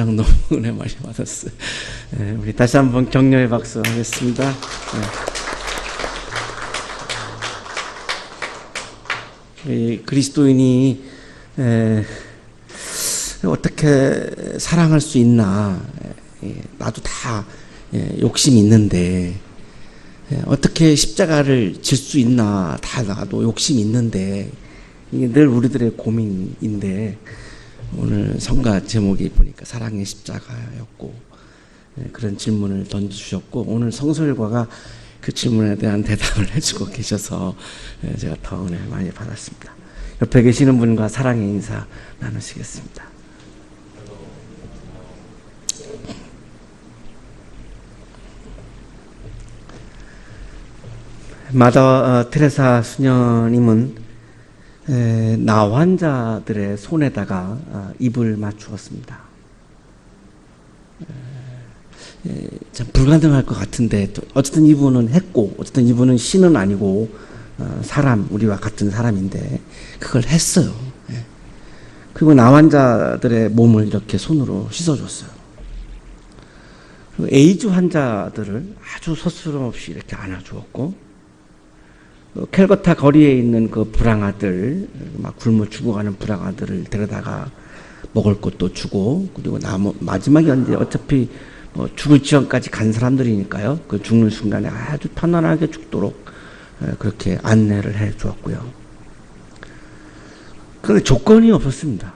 사랑 너무 은혜 많이 받았어요. 우리 다시 한번 격려의 박수 하겠습니다. 우리 그리스도인이 어떻게 사랑할 수 있나? 나도 다 욕심이 있는데 어떻게 십자가를 질 수 있나? 다 나도 욕심이 있는데 이게 늘 우리들의 고민인데 오늘 성가 제목이 보니까 사랑의 십자가였고 그런 질문을 던져주셨고 오늘 성설과가 그 질문에 대한 대답을 해주고 계셔서 제가 더 은혜 많이 받았습니다. 옆에 계시는 분과 사랑의 인사 나누시겠습니다. 마더 테레사 수녀님은 나 환자들의 손에다가 입을 맞추었습니다. 참 불가능할 것 같은데 어쨌든 이분은 했고 어쨌든 이분은 신은 아니고 사람 우리와 같은 사람인데 그걸 했어요. 그리고 나 환자들의 몸을 이렇게 손으로 씻어줬어요. 그리고 에이즈 환자들을 아주 서스럼 없이 이렇게 안아주었고 캘거타 거리에 있는 그 불황아들, 막 굶어 죽어가는 불황아들을 데려다가 먹을 것도 주고, 그리고 마지막에 이제 어차피 죽을 지경까지 간 사람들이니까요. 그 죽는 순간에 아주 편안하게 죽도록 그렇게 안내를 해 주었고요. 그런데 조건이 없었습니다.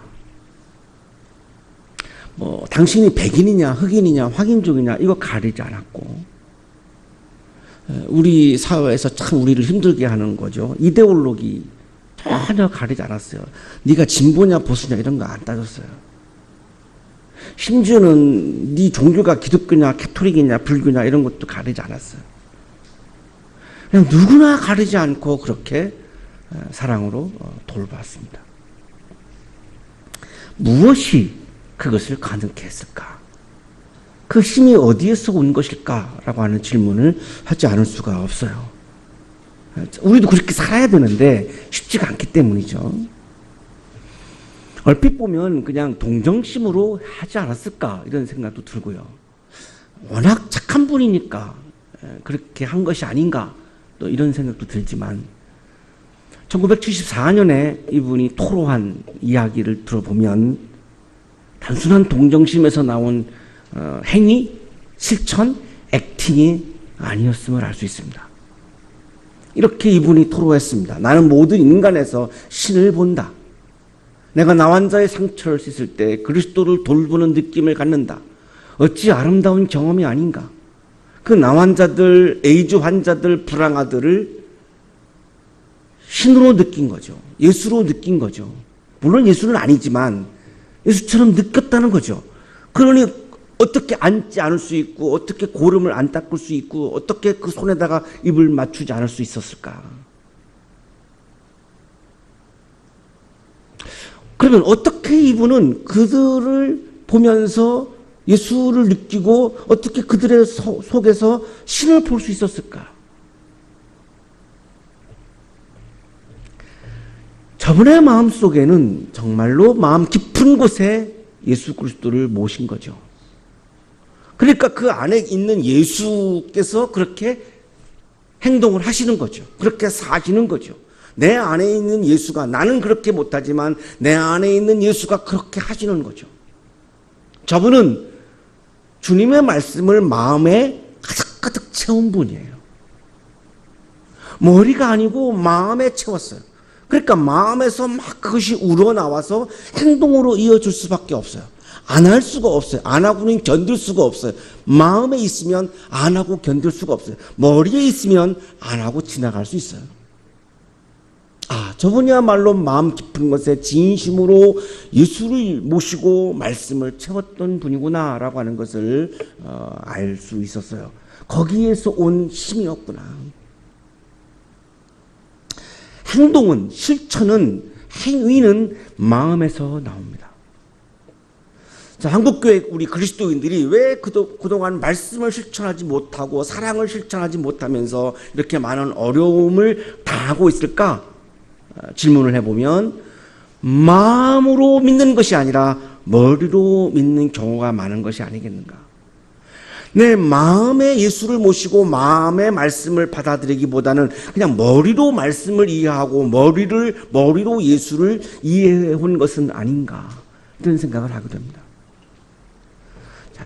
당신이 백인이냐, 흑인이냐, 확인족이냐, 이거 가리지 않았고, 우리 사회에서 참 우리를 힘들게 하는 거죠. 이데올로기 전혀 가리지 않았어요. 네가 진보냐 보수냐 이런 거 안 따졌어요. 심지어는 네 종교가 기독교냐 캐토릭이냐 불교냐 이런 것도 가리지 않았어요. 그냥 누구나 가리지 않고 그렇게 사랑으로 돌봤습니다. 무엇이 그것을 가능케 했을까? 그 힘이 어디에서 온 것일까라고 하는 질문을 하지 않을 수가 없어요. 우리도 그렇게 살아야 되는데 쉽지가 않기 때문이죠. 얼핏 보면 그냥 동정심으로 하지 않았을까 이런 생각도 들고요. 워낙 착한 분이니까 그렇게 한 것이 아닌가 또 이런 생각도 들지만 1974년에 이분이 토로한 이야기를 들어보면 단순한 동정심에서 나온 행위, 실천, 액팅이 아니었음을 알 수 있습니다. 이렇게 이분이 토로했습니다. 나는 모든 인간에서 신을 본다. 내가 나 환자의 상처를 씻을 때 그리스도를 돌보는 느낌을 갖는다. 어찌 아름다운 경험이 아닌가. 그 나 환자들, 에이즈 환자들, 불황아들을 신으로 느낀 거죠. 예수로 느낀 거죠. 물론 예수는 아니지만 예수처럼 느꼈다는 거죠. 그러니 어떻게 앉지 않을 수 있고 어떻게 고름을 안 닦을 수 있고 어떻게 그 손에다가 입을 맞추지 않을 수 있었을까? 그러면 어떻게 이분은 그들을 보면서 예수를 느끼고 어떻게 그들의 속에서 신을 볼 수 있었을까? 저분의 마음속에는 정말로 마음 깊은 곳에 예수 그리스도를 모신 거죠. 그러니까 그 안에 있는 예수께서 그렇게 행동을 하시는 거죠. 그렇게 사시는 거죠. 내 안에 있는 예수가, 나는 그렇게 못하지만 내 안에 있는 예수가 그렇게 하시는 거죠. 저분은 주님의 말씀을 마음에 가득가득 채운 분이에요. 머리가 아니고 마음에 채웠어요. 그러니까 마음에서 막 그것이 우러나와서 행동으로 이어질 수밖에 없어요. 안 할 수가 없어요. 안 하고는 견딜 수가 없어요. 마음에 있으면 안 하고 견딜 수가 없어요. 머리에 있으면 안 하고 지나갈 수 있어요. 저분이야말로 마음 깊은 것에 진심으로 예수를 모시고 말씀을 채웠던 분이구나라고 하는 것을 알 수 있었어요. 거기에서 온 힘이었구나. 행동은, 실천은, 행위는 마음에서 나옵니다. 자, 한국교회 우리 그리스도인들이 왜 그동안 말씀을 실천하지 못하고 사랑을 실천하지 못하면서 이렇게 많은 어려움을 당하고 있을까? 질문을 해보면 마음으로 믿는 것이 아니라 머리로 믿는 경우가 많은 것이 아니겠는가? 내 마음에 예수를 모시고 마음의 말씀을 받아들이기보다는 그냥 머리로 말씀을 이해하고 머리로 예수를 이해해 온 것은 아닌가, 이런 생각을 하게 됩니다.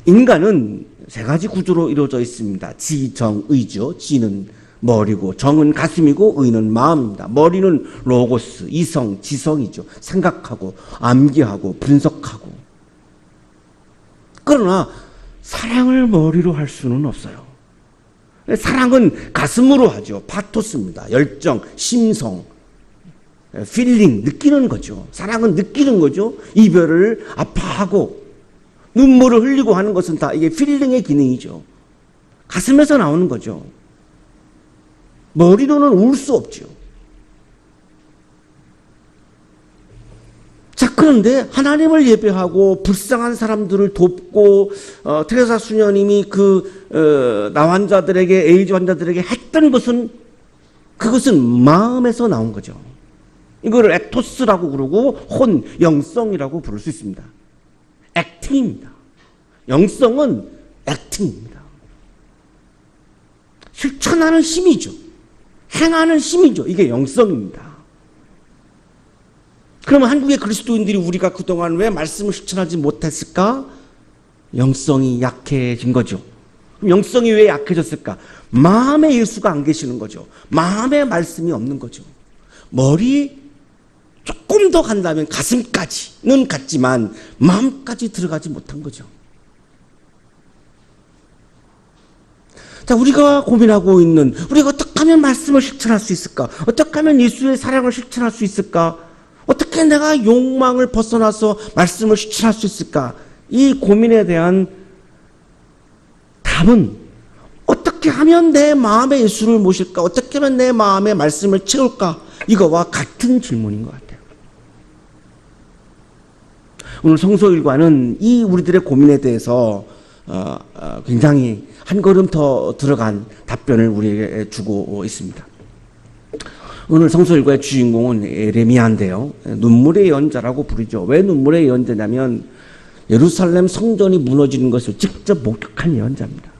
인간은 세 가지 구조로 이루어져 있습니다. 지, 정, 의죠. 지는 머리고, 정은 가슴이고, 의는 마음입니다. 머리는 로고스, 이성, 지성이죠. 생각하고, 암기하고, 분석하고. 그러나 사랑을 머리로 할 수는 없어요. 사랑은 가슴으로 하죠. 파토스입니다. 열정, 심성, 필링, 느끼는 거죠. 사랑은 느끼는 거죠. 이별을 아파하고 눈물을 흘리고 하는 것은 다 이게 필링의 기능이죠. 가슴에서 나오는 거죠. 머리로는 울 수 없죠. 자, 그런데 하나님을 예배하고 불쌍한 사람들을 돕고 테레사 수녀님이 나 환자들에게, 에이즈 환자들에게 했던 것은, 그것은 마음에서 나온 거죠. 이거를 에토스라고 그러고 영성이라고 부를 수 있습니다. 액팅입니다. 영성은 액팅입니다. 실천하는 힘이죠. 행하는 힘이죠. 이게 영성입니다. 그러면 한국의 그리스도인들이 우리가 그동안 왜 말씀을 실천하지 못했을까? 영성이 약해진 거죠. 그럼 영성이 왜 약해졌을까? 마음에 예수가 안 계시는 거죠. 마음에 말씀이 없는 거죠. 머리 조금 더 간다면 가슴까지는 갔지만 마음까지 들어가지 못한 거죠. 자, 우리가 고민하고 있는, 우리가 어떻게 하면 말씀을 실천할 수 있을까? 어떻게 하면 예수의 사랑을 실천할 수 있을까? 어떻게 내가 욕망을 벗어나서 말씀을 실천할 수 있을까? 이 고민에 대한 답은 어떻게 하면 내 마음에 예수를 모실까? 어떻게 하면 내 마음에 말씀을 채울까? 이거와 같은 질문인 것 같아요. 오늘 성서일과는 이 우리들의 고민에 대해서 굉장히 한 걸음 더 들어간 답변을 우리에게 주고 있습니다. 오늘 성서일과의 주인공은 예레미야인데요. 눈물의 예언자라고 부르죠. 왜 눈물의 예언자냐면 예루살렘 성전이 무너지는 것을 직접 목격한 예언자입니다.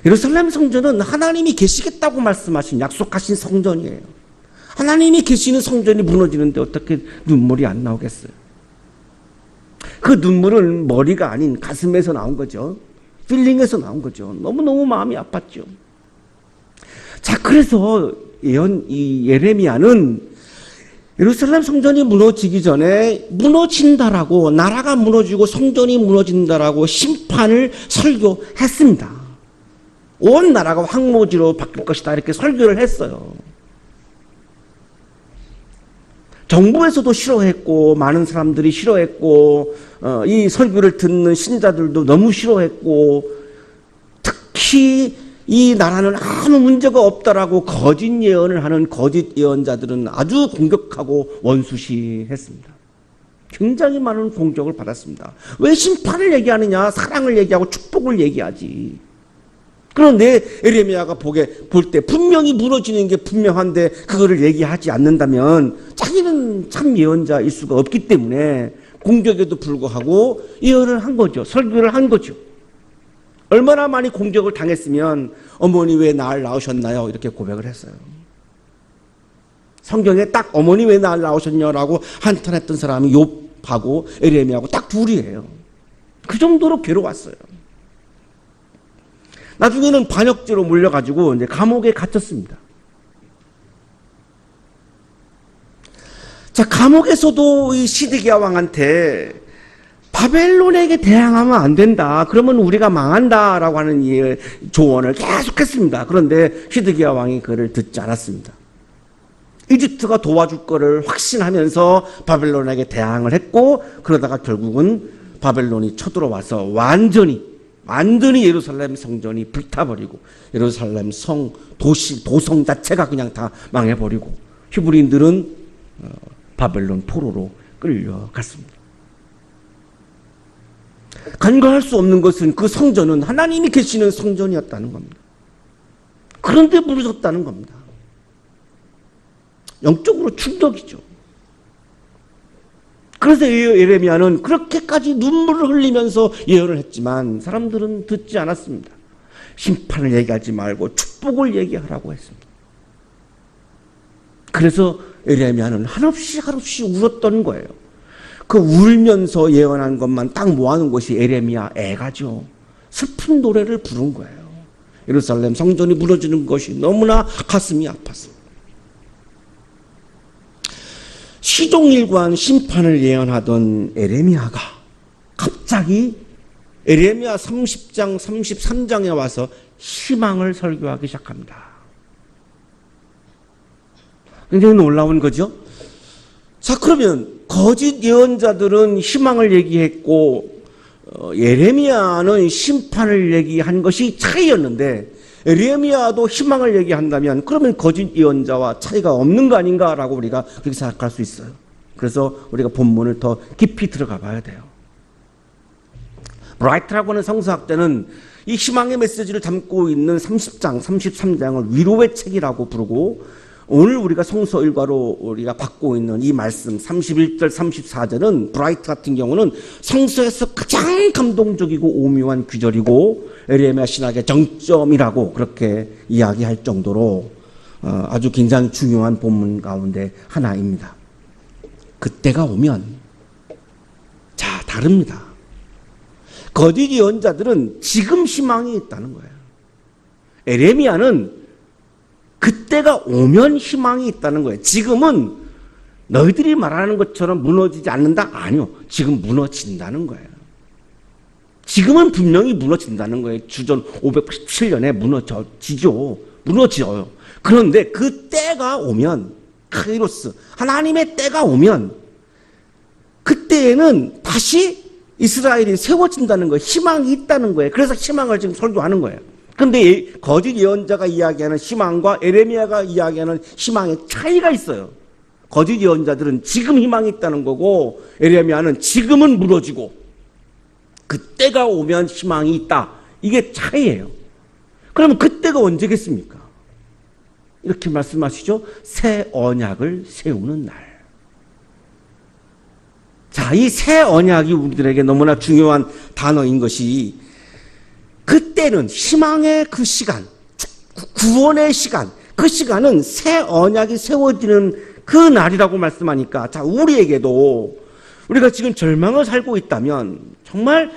예루살렘 성전은 하나님이 계시겠다고 말씀하신, 약속하신 성전이에요. 하나님이 계시는 성전이 무너지는데 어떻게 눈물이 안 나오겠어요? 그 눈물은 머리가 아닌 가슴에서 나온 거죠. 필링에서 나온 거죠. 너무너무 마음이 아팠죠. 자, 그래서 이 예레미야는 예루살렘 성전이 무너지기 전에 무너진다라고, 나라가 무너지고 성전이 무너진다라고 심판을 설교했습니다. 온 나라가 황무지로 바뀔 것이다, 이렇게 설교를 했어요. 정부에서도 싫어했고, 많은 사람들이 싫어했고, 이 설교를 듣는 신자들도 너무 싫어했고, 특히 이 나라는 아무 문제가 없다라고 거짓 예언을 하는 거짓 예언자들은 아주 공격하고 원수시했습니다. 굉장히 많은 공격을 받았습니다. 왜 심판을 얘기하느냐? 사랑을 얘기하고 축복을 얘기하지. 그런데 예레미야가 볼 때 분명히 무너지는 게 분명한데 그거를 얘기하지 않는다면 자기는 참 예언자일 수가 없기 때문에 공격에도 불구하고 예언을 한 거죠. 설교를 한 거죠. 얼마나 많이 공격을 당했으면 어머니 왜 날 낳으셨나요? 이렇게 고백을 했어요. 성경에 딱 어머니 왜 날 낳으셨냐라고 한탄했던 사람이 욥하고 예레미야하고 딱 둘이에요. 그 정도로 괴로웠어요. 나중에는 반역죄로 물려가지고 이제 감옥에 갇혔습니다. 자, 감옥에서도 이 시드기야 왕한테 바벨론에게 대항하면 안 된다, 그러면 우리가 망한다라고 하는 이 조언을 계속했습니다. 그런데 시드기야 왕이 그를 듣지 않았습니다. 이집트가 도와줄 거를 확신하면서 바벨론에게 대항을 했고, 그러다가 결국은 바벨론이 쳐들어와서 완전히 예루살렘 성전이 불타버리고 예루살렘 도성 자체가 그냥 다 망해버리고 히브리인들은 바벨론 포로로 끌려갔습니다. 간과할 수 없는 것은 그 성전은 하나님이 계시는 성전이었다는 겁니다. 그런데 무너졌다는 겁니다. 영적으로 충격이죠. 그래서 예레미야는 그렇게까지 눈물을 흘리면서 예언을 했지만 사람들은 듣지 않았습니다. 심판을 얘기하지 말고 축복을 얘기하라고 했습니다. 그래서 예레미야는 한없이 울었던 거예요. 그 울면서 예언한 것만 딱 모아놓은 것이 예레미야 애가죠. 슬픈 노래를 부른 거예요. 예루살렘 성전이 무너지는 것이 너무나 가슴이 아팠습니다. 시종일관 심판을 예언하던 예레미야가 갑자기 예레미야 30장, 33장에 와서 희망을 설교하기 시작합니다. 굉장히 놀라운 거죠. 자, 그러면 거짓 예언자들은 희망을 얘기했고 예레미야는 심판을 얘기한 것이 차이였는데 예레미야도 희망을 얘기한다면 그러면 거짓 예언자와 차이가 없는 거 아닌가라고 우리가 그렇게 생각할 수 있어요. 그래서 우리가 본문을 더 깊이 들어가 봐야 돼요. 브라이트라고 하는 성서학자는 이 희망의 메시지를 담고 있는 30장, 33장을 위로의 책이라고 부르고 오늘 우리가 성서 일과로 우리가 받고 있는 이 말씀 31절, 34절은 브라이트 같은 경우는 성서에서 가장 감동적이고 오묘한 귀절이고 예레미야 신학의 정점이라고 그렇게 이야기할 정도로 아주 굉장히 중요한 본문 가운데 하나입니다. 그때가 오면 자, 다릅니다. 거짓 예언자들은 지금 희망이 있다는 거예요. 예레미야는 그때가 오면 희망이 있다는 거예요. 지금은 너희들이 말하는 것처럼 무너지지 않는다? 아니요. 지금 무너진다는 거예요. 지금은 분명히 무너진다는 거예요. 주전 587년에 무너져요. 그런데 그 때가 오면 카이로스, 하나님의 때가 오면 그때에는 다시 이스라엘이 세워진다는 거예요. 희망이 있다는 거예요. 그래서 희망을 지금 설교하는 거예요. 그런데 거짓 예언자가 이야기하는 희망과 예레미야가 이야기하는 희망의 차이가 있어요. 거짓 예언자들은 지금 희망이 있다는 거고 예레미야는 지금은 무너지고 그때가 오면 희망이 있다. 이게 차이예요. 그러면 그때가 언제겠습니까? 이렇게 말씀하시죠. 새 언약을 세우는 날. 자, 이 새 언약이 우리들에게 너무나 중요한 단어인 것이 그때는 희망의 그 시간, 구원의 시간, 그 시간은 새 언약이 세워지는 그 날이라고 말씀하니까 자, 우리에게도 우리가 지금 절망을 살고 있다면 정말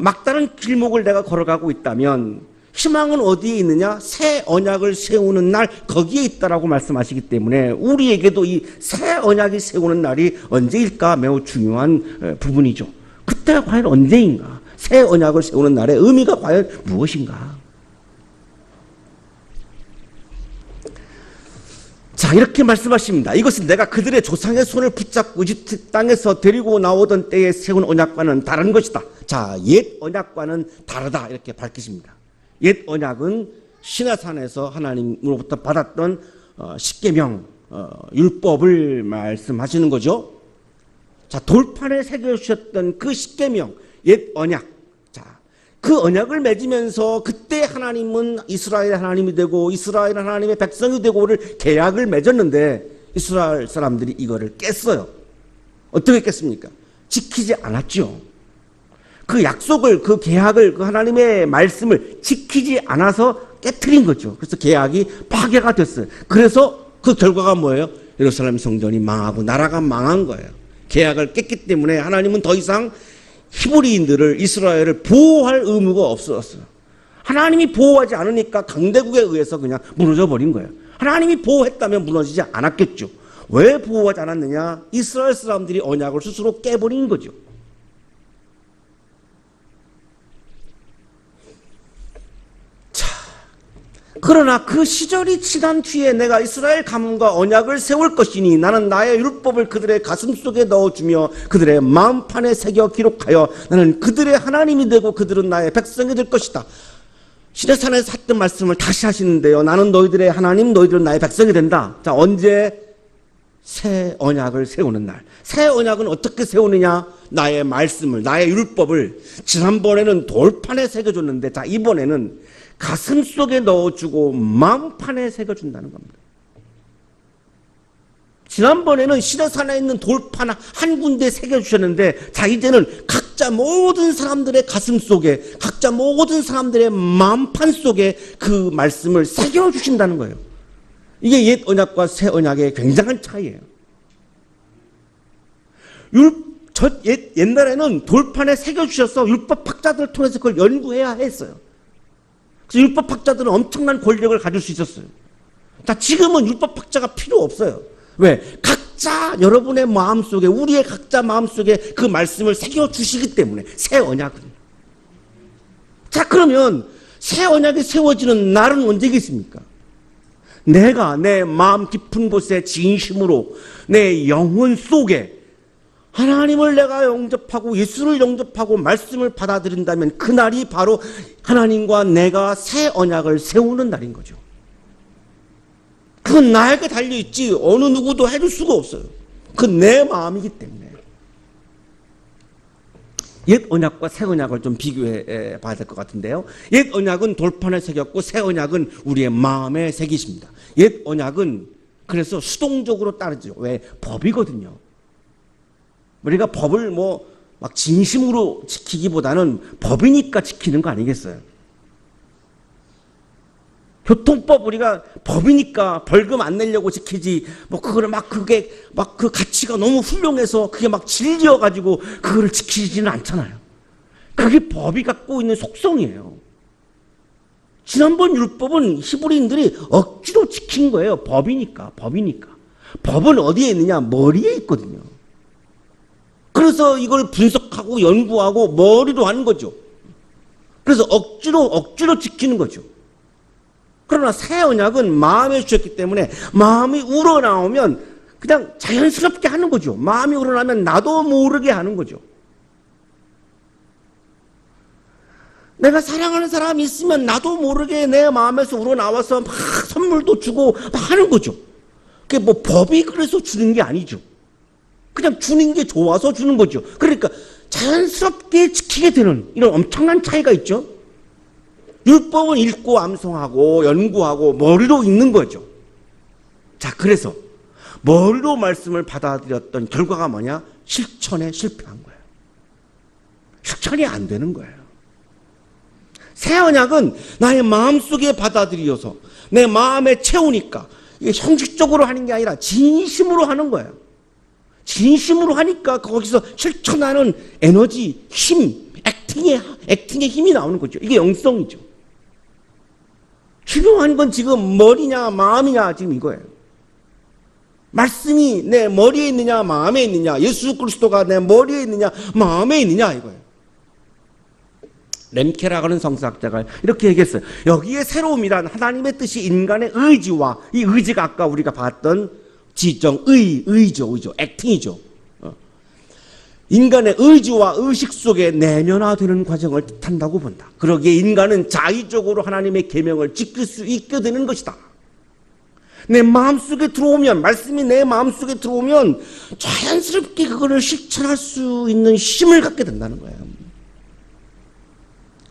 막다른 길목을 내가 걸어가고 있다면 희망은 어디에 있느냐? 새 언약을 세우는 날 거기에 있다라고 말씀하시기 때문에 우리에게도 이 새 언약이 세우는 날이 언제일까 매우 중요한 부분이죠. 그때가 과연 언제인가? 새 언약을 세우는 날의 의미가 과연 무엇인가? 자, 이렇게 말씀하십니다. 이것은 내가 그들의 조상의 손을 붙잡고 이집트 땅에서 데리고 나오던 때에 세운 언약과는 다른 것이다. 자, 옛 언약과는 다르다. 이렇게 밝히십니다. 옛 언약은 시내산에서 하나님으로부터 받았던 십계명, 율법을 말씀하시는 거죠. 자, 돌판에 새겨주셨던 그 십계명, 옛 언약. 자, 그 언약을 맺으면서 그때 하나님은 이스라엘 하나님이 되고 이스라엘 하나님의 백성이 되고를 계약을 맺었는데 이스라엘 사람들이 이거를 깼어요. 어떻게 깼습니까? 지키지 않았죠. 그 약속을, 그 계약을, 그 하나님의 말씀을 지키지 않아서 깨트린 거죠. 그래서 계약이 파괴가 됐어요. 그래서 그 결과가 뭐예요? 예루살렘 성전이 망하고 나라가 망한 거예요. 계약을 깼기 때문에 하나님은 더 이상 히브리인들을, 이스라엘을 보호할 의무가 없었어요. 하나님이 보호하지 않으니까 강대국에 의해서 그냥 무너져 버린 거예요. 하나님이 보호했다면 무너지지 않았겠죠. 왜 보호하지 않았느냐? 이스라엘 사람들이 언약을 스스로 깨버린 거죠. 그러나 그 시절이 지난 뒤에 내가 이스라엘 가문과 언약을 세울 것이니 나는 나의 율법을 그들의 가슴속에 넣어주며 그들의 마음판에 새겨 기록하여 나는 그들의 하나님이 되고 그들은 나의 백성이 될 것이다. 시내산에서 했던 말씀을 다시 하시는데요. 나는 너희들의 하나님, 너희들은 나의 백성이 된다. 자, 언제? 새 언약을 세우는 날. 새 언약은 어떻게 세우느냐? 나의 말씀을, 나의 율법을 지난번에는 돌판에 새겨줬는데 자, 이번에는 가슴 속에 넣어주고 마음판에 새겨준다는 겁니다. 지난번에는 시내산에 있는 돌판 한 군데 새겨주셨는데, 자, 이제는 각자 모든 사람들의 가슴 속에, 각자 모든 사람들의 마음판 속에 그 말씀을 새겨주신다는 거예요. 이게 옛 언약과 새 언약의 굉장한 차이예요. 옛날에는 돌판에 새겨주셔서 율법학자들을 통해서 그걸 연구해야 했어요. 그래서 율법학자들은 엄청난 권력을 가질 수 있었어요. 자, 지금은 율법학자가 필요 없어요. 왜? 각자 여러분의 마음속에, 우리의 각자 마음속에 그 말씀을 새겨주시기 때문에, 새 언약은. 자, 그러면 새 언약이 세워지는 날은 언제겠습니까? 내가 내 마음 깊은 곳에 진심으로 내 영혼 속에 하나님을 내가 영접하고 예수를 영접하고 말씀을 받아들인다면 그날이 바로 하나님과 내가 새 언약을 세우는 날인 거죠. 그건 나에게 달려있지 어느 누구도 해줄 수가 없어요. 그건 내 마음이기 때문에. 옛 언약과 새 언약을 좀 비교해 봐야 될 것 같은데요. 옛 언약은 돌판에 새겼고 새 언약은 우리의 마음에 새기십니다. 옛 언약은 그래서 수동적으로 따르죠. 왜? 법이거든요. 우리가 법을 막 진심으로 지키기보다는 법이니까 지키는 거 아니겠어요? 교통법 우리가 법이니까 벌금 안 내려고 지키지, 그거를 그게 그 가치가 너무 훌륭해서 그게 질려가지고 그거를 지키지는 않잖아요. 그게 법이 갖고 있는 속성이에요. 지난번 율법은 히브리인들이 억지로 지킨 거예요. 법이니까. 법은 어디에 있느냐? 머리에 있거든요. 그래서 이걸 분석하고 연구하고 머리로 하는 거죠. 그래서 억지로 지키는 거죠. 그러나 새 언약은 마음에 주셨기 때문에 마음이 우러나오면 그냥 자연스럽게 하는 거죠. 마음이 우러나면 나도 모르게 하는 거죠. 내가 사랑하는 사람이 있으면 나도 모르게 내 마음에서 우러나와서 막 선물도 주고 막 하는 거죠. 그게 법이 그래서 주는 게 아니죠. 그냥 주는 게 좋아서 주는 거죠. 그러니까 자연스럽게 지키게 되는 이런 엄청난 차이가 있죠. 율법은 읽고 암송하고 연구하고 머리로 읽는 거죠. 자, 그래서 머리로 말씀을 받아들였던 결과가 뭐냐? 실천에 실패한 거예요. 실천이 안 되는 거예요. 새 언약은 나의 마음속에 받아들여서 내 마음에 채우니까 이게 형식적으로 하는 게 아니라 진심으로 하는 거예요. 진심으로 하니까 거기서 실천하는 에너지, 힘, 액팅의 힘이 나오는 거죠. 이게 영성이죠. 중요한 건 지금 머리냐 마음이냐 지금 이거예요. 말씀이 내 머리에 있느냐 마음에 있느냐, 예수 그리스도가 내 머리에 있느냐 마음에 있느냐 이거예요. 렘케라고 하는 성서학자가 이렇게 얘기했어요. 여기에 새로움이란 하나님의 뜻이 인간의 의지와, 이 의지가 아까 우리가 봤던 지정, 의죠. 액팅이죠. 인간의 의지와 의식 속에 내면화되는 과정을 뜻한다고 본다. 그러기에 인간은 자의적으로 하나님의 계명을 지킬 수 있게 되는 것이다. 내 마음속에 들어오면, 말씀이 내 마음속에 들어오면 자연스럽게 그거를 실천할 수 있는 힘을 갖게 된다는 거예요.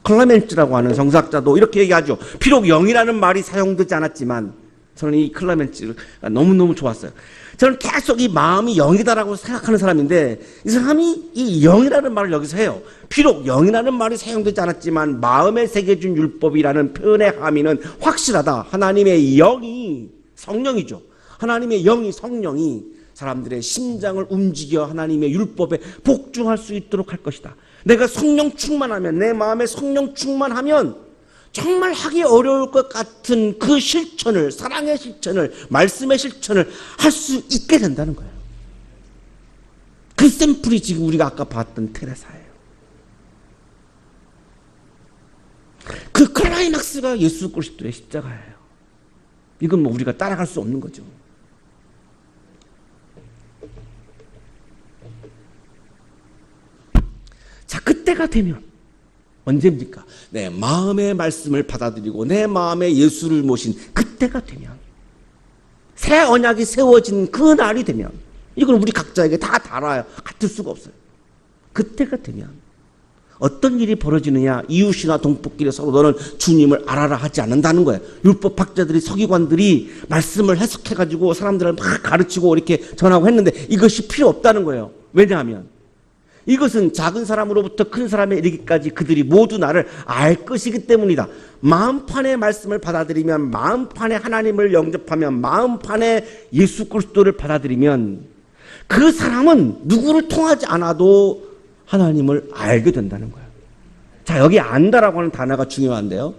클라멘츠라고 하는 성사학자도 이렇게 얘기하죠. 비록 영이라는 말이 사용되지 않았지만, 저는 이 클라멘츠가 너무너무 좋았어요. 저는 계속 이 마음이 영이다라고 생각하는 사람인데, 이 사람이 이 영이라는 말을 여기서 해요. 비록 영이라는 말이 사용되지 않았지만 마음에 새겨준 율법이라는 표현의 함의는 확실하다. 하나님의 영이 성령이죠. 하나님의 영이, 성령이 사람들의 심장을 움직여 하나님의 율법에 복종할 수 있도록 할 것이다. 내가 성령 충만하면, 내 마음에 성령 충만하면 정말 하기 어려울 것 같은 그 실천을, 사랑의 실천을, 말씀의 실천을 할 수 있게 된다는 거예요. 그 샘플이 지금 우리가 아까 봤던 테레사예요. 그 클라이막스가 예수 그리스도의 십자가예요. 이건 우리가 따라갈 수 없는 거죠. 자, 그때가 되면 언제입니까? 내 마음의 말씀을 받아들이고 내 마음에 예수를 모신 그때가 되면, 새 언약이 세워진 그 날이 되면, 이건 우리 각자에게 다 달아요. 같을 수가 없어요. 그때가 되면 어떤 일이 벌어지느냐? 이웃이나 동포끼리 서로 너는 주님을 알아라 하지 않는다는 거예요. 율법학자들이, 서기관들이 말씀을 해석해가지고 사람들을 막 가르치고 이렇게 전하고 했는데 이것이 필요 없다는 거예요. 왜냐하면 이것은 작은 사람으로부터 큰 사람에 이르기까지 그들이 모두 나를 알 것이기 때문이다. 마음판에 말씀을 받아들이면, 마음판에 하나님을 영접하면, 마음판에 예수 그리스도를 받아들이면 그 사람은 누구를 통하지 않아도 하나님을 알게 된다는 거예요. 자, 여기 안다라고 하는 단어가 중요한데요.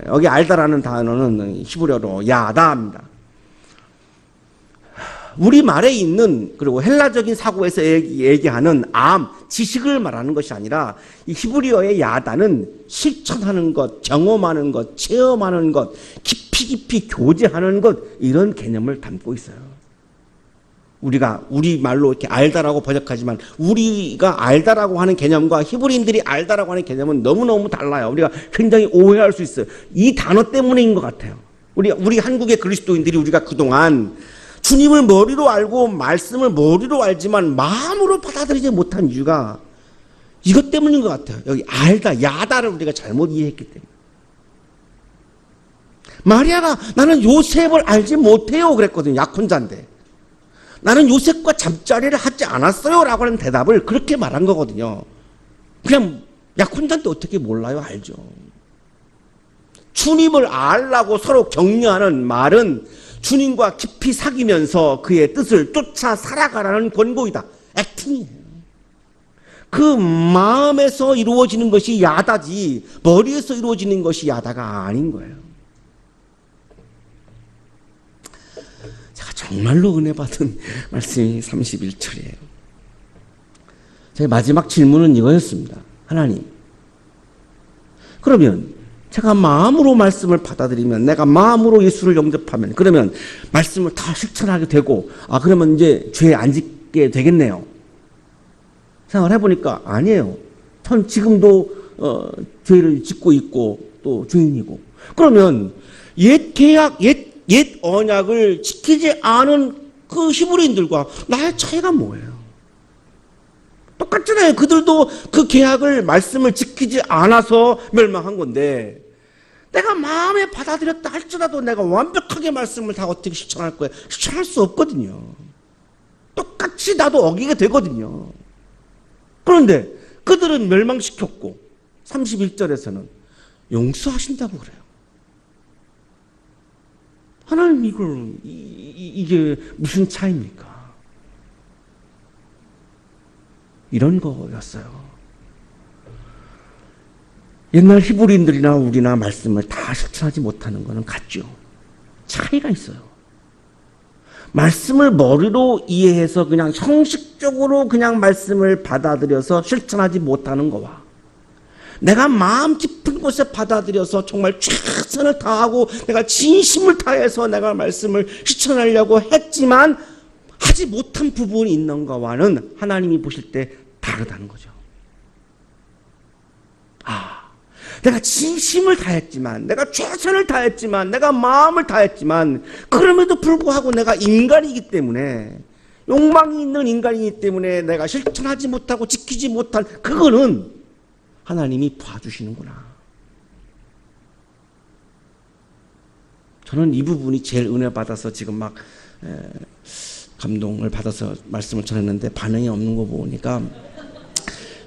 여기 알다라는 단어는 히브리어로 야다입니다. 우리말에 있는, 그리고 헬라적인 사고에서 얘기하는 지식을 말하는 것이 아니라 이 히브리어의 야다는 실천하는 것, 경험하는 것, 체험하는 것, 깊이 교제하는 것, 이런 개념을 담고 있어요. 우리가 우리말로 이렇게 알다라고 번역하지만 우리가 알다라고 하는 개념과 히브리인들이 알다라고 하는 개념은 너무너무 달라요. 우리가 굉장히 오해할 수 있어요. 이 단어 때문인 것 같아요. 우리 한국의 그리스도인들이 우리가 그동안 주님을 머리로 알고 말씀을 머리로 알지만 마음으로 받아들이지 못한 이유가 이것 때문인 것 같아요. 여기 알다, 야다를 우리가 잘못 이해했기 때문에. 마리아가 나는 요셉을 알지 못해요 그랬거든요. 약혼자인데. 나는 요셉과 잠자리를 하지 않았어요 라고 하는 대답을 그렇게 말한 거거든요. 그냥 약혼자인데 어떻게 몰라요? 알죠. 주님을 알라고 서로 격려하는 말은 주님과 깊이 사귀면서 그의 뜻을 쫓아 살아가라는 권고이다. 액팅이에요. 그 마음에서 이루어지는 것이 야다지 머리에서 이루어지는 것이 야다가 아닌 거예요. 제가 정말로 은혜 받은 말씀이 31절이에요. 제 마지막 질문은 이거였습니다. 하나님, 그러면 제가 마음으로 말씀을 받아들이면, 내가 마음으로 예수를 영접하면, 그러면 말씀을 다 실천하게 되고, 그러면 이제 죄 안 짓게 되겠네요. 생각을 해보니까 아니에요. 전 지금도 죄를 짓고 있고 또 죄인이고. 그러면 옛 계약, 옛 언약을 지키지 않은 그 히브리인들과 나의 차이가 뭐예요? 똑같잖아요. 그들도 그 계약을, 말씀을 지키지 않아서 멸망한 건데, 내가 마음에 받아들였다 할지라도 내가 완벽하게 말씀을 다 어떻게 실천할 거예요? 실천할 수 없거든요. 똑같이 나도 어기게 되거든요. 그런데 그들은 멸망시켰고 31절에서는 용서하신다고 그래요. 하나님, 이게 무슨 차이입니까? 이런 거였어요. 옛날 히브리인들이나 우리나 말씀을 다 실천하지 못하는 것은 같죠. 차이가 있어요. 말씀을 머리로 이해해서 그냥 형식적으로 그냥 말씀을 받아들여서 실천하지 못하는 거와, 내가 마음 깊은 곳에 받아들여서 정말 최선을 다하고 내가 진심을 다해서 내가 말씀을 실천하려고 했지만 하지 못한 부분이 있는 거와는 하나님이 보실 때 다르다는 거죠. 내가 진심을 다했지만, 내가 최선을 다했지만, 내가 마음을 다했지만, 그럼에도 불구하고 내가 인간이기 때문에, 욕망이 있는 인간이기 때문에 내가 실천하지 못하고 지키지 못한, 그거는 하나님이 봐주시는구나. 저는 이 부분이 제일 은혜 받아서 지금 막 감동을 받아서 말씀을 전했는데 반응이 없는 거 보니까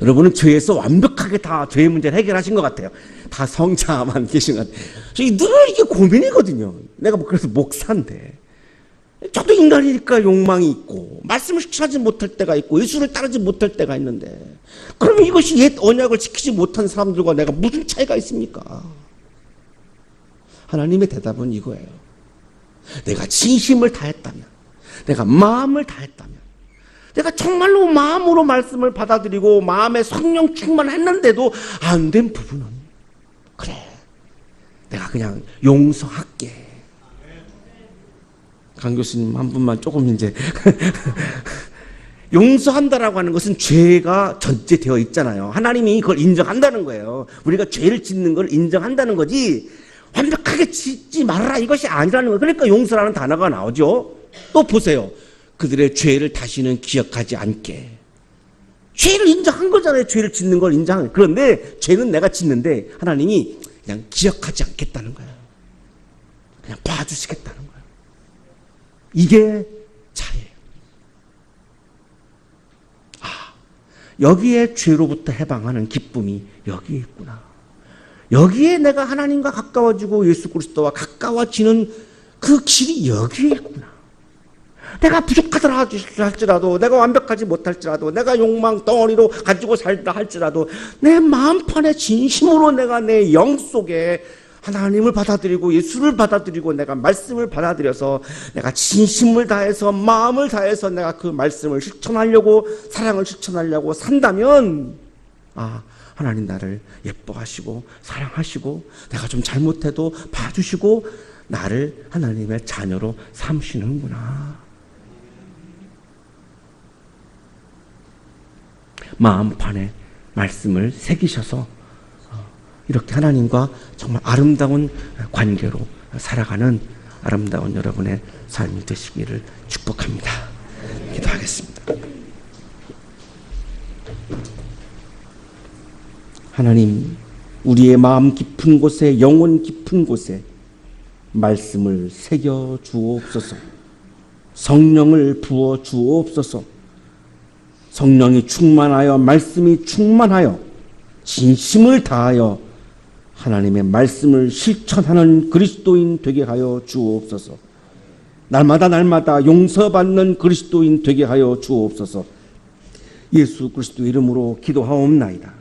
여러분은 죄에서 완벽하게 다 죄의 문제를 해결하신 것 같아요. 다 성자만 계신 것 같아요. 저희 늘 이게 고민이거든요. 내가 그래서 목사인데, 저도 인간이니까 욕망이 있고 말씀을 실천하지 못할 때가 있고 예수를 따르지 못할 때가 있는데, 그러면 이것이 옛 언약을 지키지 못한 사람들과 내가 무슨 차이가 있습니까? 하나님의 대답은 이거예요. 내가 진심을 다했다면, 내가 마음을 다했다면, 내가 정말로 마음으로 말씀을 받아들이고 마음에 성령 충만했는데도 안 된 부분은, 그래, 내가 그냥 용서할게. 강 교수님 한 분만 조금 이제 용서한다라고 하는 것은 죄가 전제되어 있잖아요. 하나님이 그걸 인정한다는 거예요. 우리가 죄를 짓는 걸 인정한다는 거지 완벽하게 짓지 말아라 이것이 아니라는 거예요. 그러니까 용서라는 단어가 나오죠. 또 보세요. 그들의 죄를 다시는 기억하지 않게. 죄를 인정한 거잖아요. 죄를 짓는 걸 인정한. 그런데 죄는 내가 짓는데 하나님이 그냥 기억하지 않겠다는 거예요. 그냥 봐주시겠다는 거예요. 이게 자예요. 여기에 죄로부터 해방하는 기쁨이 여기에 있구나. 여기에 내가 하나님과 가까워지고 예수 그리스도와 가까워지는 그 길이 여기에 있구나. 내가 부족하더라 할지라도, 내가 완벽하지 못할지라도, 내가 욕망 덩어리로 가지고 살다 할지라도 내 마음판에 진심으로 내가 내 영 속에 하나님을 받아들이고 예수를 받아들이고 내가 말씀을 받아들여서 내가 진심을 다해서 마음을 다해서 내가 그 말씀을 실천하려고, 사랑을 실천하려고 산다면 하나님 나를 예뻐하시고 사랑하시고 내가 좀 잘못해도 봐주시고 나를 하나님의 자녀로 삼으시는구나. 마음판에 말씀을 새기셔서 이렇게 하나님과 정말 아름다운 관계로 살아가는 아름다운 여러분의 삶이 되시기를 축복합니다. 기도하겠습니다. 하나님, 우리의 마음 깊은 곳에, 영혼 깊은 곳에 말씀을 새겨 주옵소서. 성령을 부어 주옵소서. 성령이 충만하여 말씀이 충만하여 진심을 다하여 하나님의 말씀을 실천하는 그리스도인 되게 하여 주옵소서. 날마다 용서받는 그리스도인 되게 하여 주옵소서. 예수 그리스도 이름으로 기도하옵나이다.